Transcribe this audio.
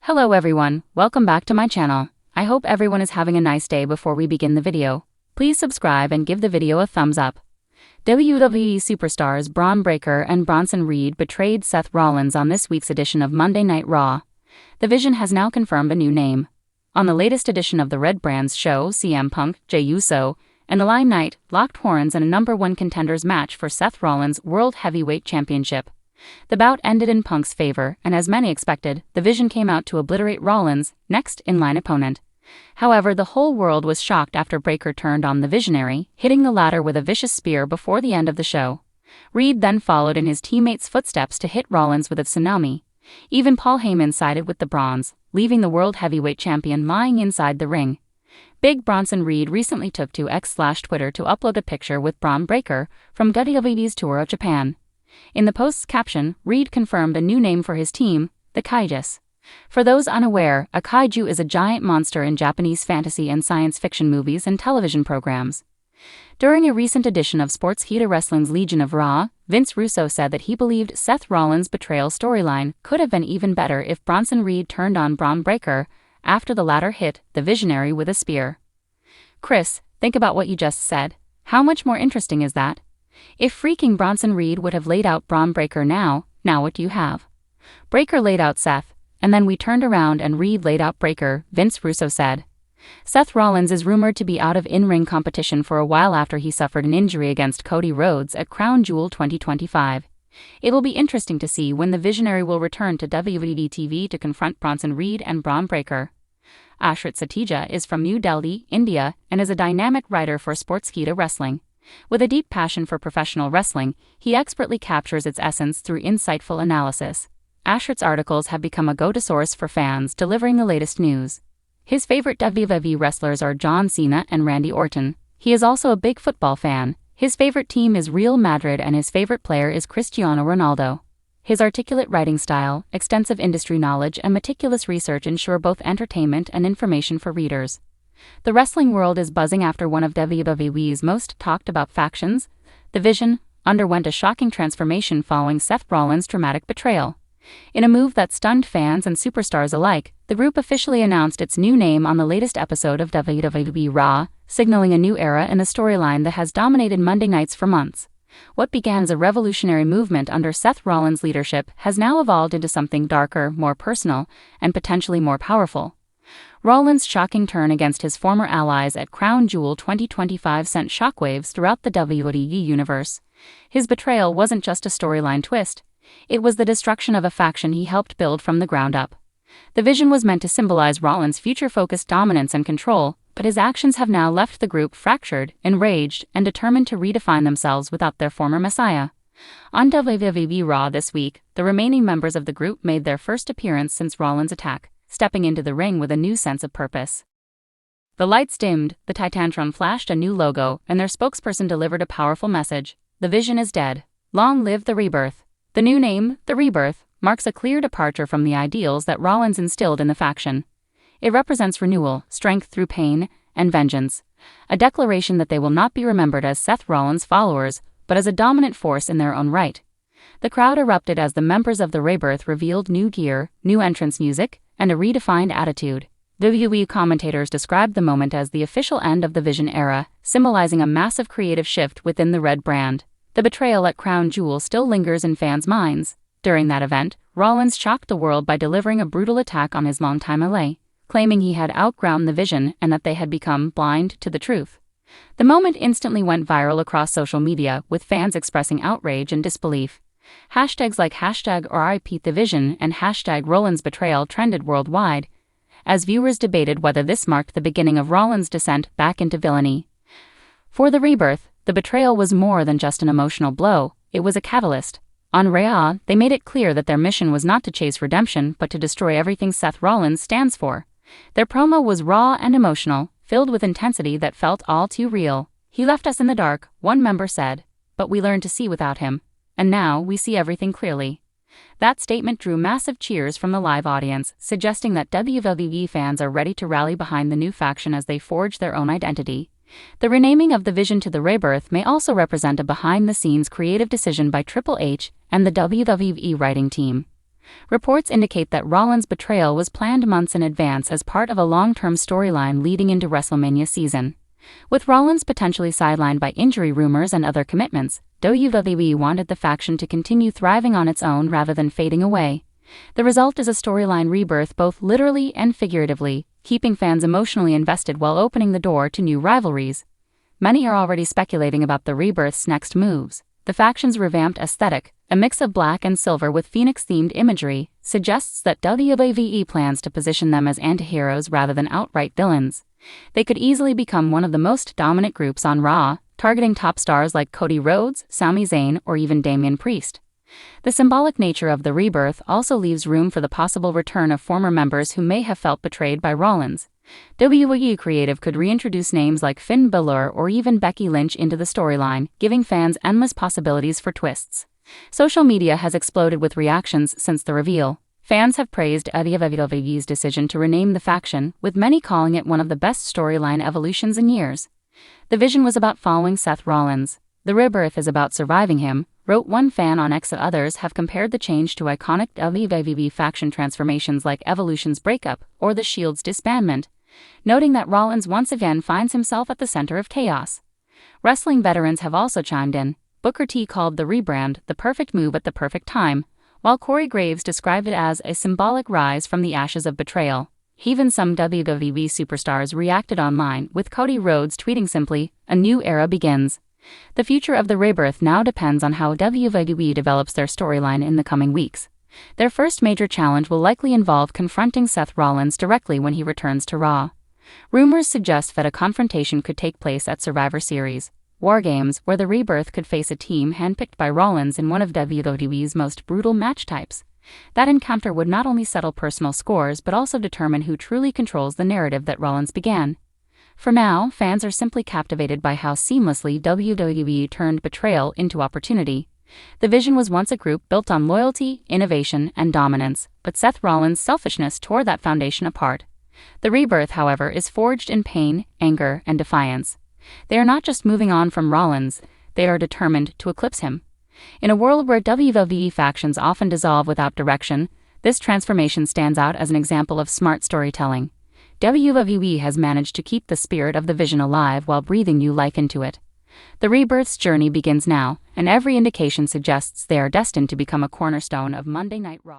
Hello everyone, welcome back to my channel. I hope everyone is having a nice day. Before we begin the video, please subscribe and give the video a thumbs up. WWE superstars Braun Breaker and Bronson Reed betrayed Seth Rollins on this week's edition of Monday Night Raw. The Vision has now confirmed a new name. On the latest edition of the REBRANDS show, CM Punk, Jey Uso, and the Limelight locked horns in a #1 contenders match for Seth Rollins' World Heavyweight Championship. The bout ended in Punk's favor, and as many expected, the Vision came out to obliterate Rollins' next in-line opponent. However, the whole world was shocked after Breaker turned on the Visionary, hitting the latter with a vicious spear before the end of the show. Reed then followed in his teammates' footsteps to hit Rollins with a tsunami. Even Paul Heyman sided with the Bronze, leaving the World Heavyweight Champion lying inside the ring. Big Bronson Reed recently took to X/Twitter to upload a picture with Braun Breaker from WWE's tour of Japan. In the post's caption, Reed confirmed a new name for his team, the Kaijus. For those unaware, a kaiju is a giant monster in Japanese fantasy and science fiction movies and television programs. During a recent edition of Sportskeeda Wrestling's Legion of Raw, Vince Russo said that he believed Seth Rollins' betrayal storyline could have been even better if Bronson Reed turned on Braun Breaker after the latter hit the Visionary with a spear. Chris, think about what you just said. How much more interesting is that? If freaking Bronson Reed would have laid out Braun Breaker now what do you have? Breaker laid out Seth, and then we turned around and Reed laid out Breaker, Vince Russo said. Seth Rollins is rumored to be out of in-ring competition for a while after he suffered an injury against Cody Rhodes at Crown Jewel 2025. It will be interesting to see when the Visionary will return to WWE TV to confront Bronson Reed and Braun Breaker. Ashrit Satija is from New Delhi, India, and is a dynamic writer for Sportskeeda Wrestling. With a deep passion for professional wrestling, he expertly captures its essence through insightful analysis. Ashrit's articles have become a go-to source for fans delivering the latest news. His favorite WWE wrestlers are John Cena and Randy Orton. He is also a big football fan. His favorite team is Real Madrid and his favorite player is Cristiano Ronaldo. His articulate writing style, extensive industry knowledge, and meticulous research ensure both entertainment and information for readers. The wrestling world is buzzing after one of WWE's most talked-about factions, the Vision, underwent a shocking transformation following Seth Rollins' dramatic betrayal. In a move that stunned fans and superstars alike, the group officially announced its new name on the latest episode of WWE Raw, signaling a new era in the storyline that has dominated Monday nights for months. What began as a revolutionary movement under Seth Rollins' leadership has now evolved into something darker, more personal, and potentially more powerful. Rollins' shocking turn against his former allies at Crown Jewel 2025 sent shockwaves throughout the WWE universe. His betrayal wasn't just a storyline twist. It was the destruction of a faction he helped build from the ground up. The Vision was meant to symbolize Rollins' future-focused dominance and control, but his actions have now left the group fractured, enraged, and determined to redefine themselves without their former messiah. On WWE Raw this week, the remaining members of the group made their first appearance since Rollins' attack, stepping into the ring with a new sense of purpose. The lights dimmed, the Titantron flashed a new logo, and their spokesperson delivered a powerful message: "The Vision is dead. Long live the Rebirth." The new name, The Rebirth, marks a clear departure from the ideals that Rollins instilled in the faction. It represents renewal, strength through pain, and vengeance, a declaration that they will not be remembered as Seth Rollins' followers, but as a dominant force in their own right. The crowd erupted as the members of the Rebirth revealed new gear, new entrance music, and a redefined attitude. WWE commentators described the moment as the official end of the Vision era, symbolizing a massive creative shift within the Red brand. The betrayal at Crown Jewel still lingers in fans' minds. During that event, Rollins shocked the world by delivering a brutal attack on his longtime ally, claiming he had outgrown the Vision and that they had become blind to the truth. The moment instantly went viral across social media, with fans expressing outrage and disbelief. Hashtags like #RIPTheVision and #RollinsBetrayal trended worldwide, as viewers debated whether this marked the beginning of Rollins' descent back into villainy. For the Rebirth, the betrayal was more than just an emotional blow, it was a catalyst. On Raw, they made it clear that their mission was not to chase redemption but to destroy everything Seth Rollins stands for. Their promo was raw and emotional, filled with intensity that felt all too real. "He left us in the dark," one member said, "but we learned to see without him. And now we see everything clearly." That statement drew massive cheers from the live audience, suggesting that WWE fans are ready to rally behind the new faction as they forge their own identity. The renaming of the Vision to the Rebirth may also represent a behind-the-scenes creative decision by Triple H and the WWE writing team. Reports indicate that Rollins' betrayal was planned months in advance as part of a long-term storyline leading into WrestleMania season. With Rollins potentially sidelined by injury rumors and other commitments, WWE wanted the faction to continue thriving on its own rather than fading away. The result is a storyline rebirth both literally and figuratively, keeping fans emotionally invested while opening the door to new rivalries. Many are already speculating about the Rebirth's next moves. The faction's revamped aesthetic, a mix of black and silver with Phoenix-themed imagery, suggests that WWE plans to position them as antiheroes rather than outright villains. They could easily become one of the most dominant groups on Raw, targeting top stars like Cody Rhodes, Sami Zayn, or even Damian Priest. The symbolic nature of the rebirth also leaves room for the possible return of former members who may have felt betrayed by Rollins. WWE Creative could reintroduce names like Finn Balor or even Becky Lynch into the storyline, giving fans endless possibilities for twists. Social media has exploded with reactions since the reveal. Fans have praised WWE's decision to rename the faction, with many calling it one of the best storyline evolutions in years. The vision was about following Seth Rollins. The rebirth is about surviving him, wrote one fan on X. Others have compared the change to iconic WWE faction transformations like Evolution's breakup or The Shield's disbandment, noting that Rollins once again finds himself at the center of chaos. Wrestling veterans have also chimed in. Booker T called the rebrand the perfect move at the perfect time, while Corey Graves described it as a symbolic rise from the ashes of betrayal. Even some WWE superstars reacted online, with Cody Rhodes tweeting simply, "A new era begins." The future of the rebirth now depends on how WWE develops their storyline in the coming weeks. Their first major challenge will likely involve confronting Seth Rollins directly when he returns to Raw. Rumors suggest that a confrontation could take place at Survivor Series War Games, where the rebirth could face a team handpicked by Rollins in one of WWE's most brutal match types. That encounter would not only settle personal scores but also determine who truly controls the narrative that Rollins began. For now, fans are simply captivated by how seamlessly WWE turned betrayal into opportunity. The Vision was once a group built on loyalty, innovation, and dominance, but Seth Rollins' selfishness tore that foundation apart. The rebirth, however, is forged in pain, anger, and defiance. They are not just moving on from Rollins, they are determined to eclipse him. In a world where WWE factions often dissolve without direction, this transformation stands out as an example of smart storytelling. WWE has managed to keep the spirit of the Vision alive while breathing new life into it. The rebirth's journey begins now, and every indication suggests they are destined to become a cornerstone of Monday Night Raw.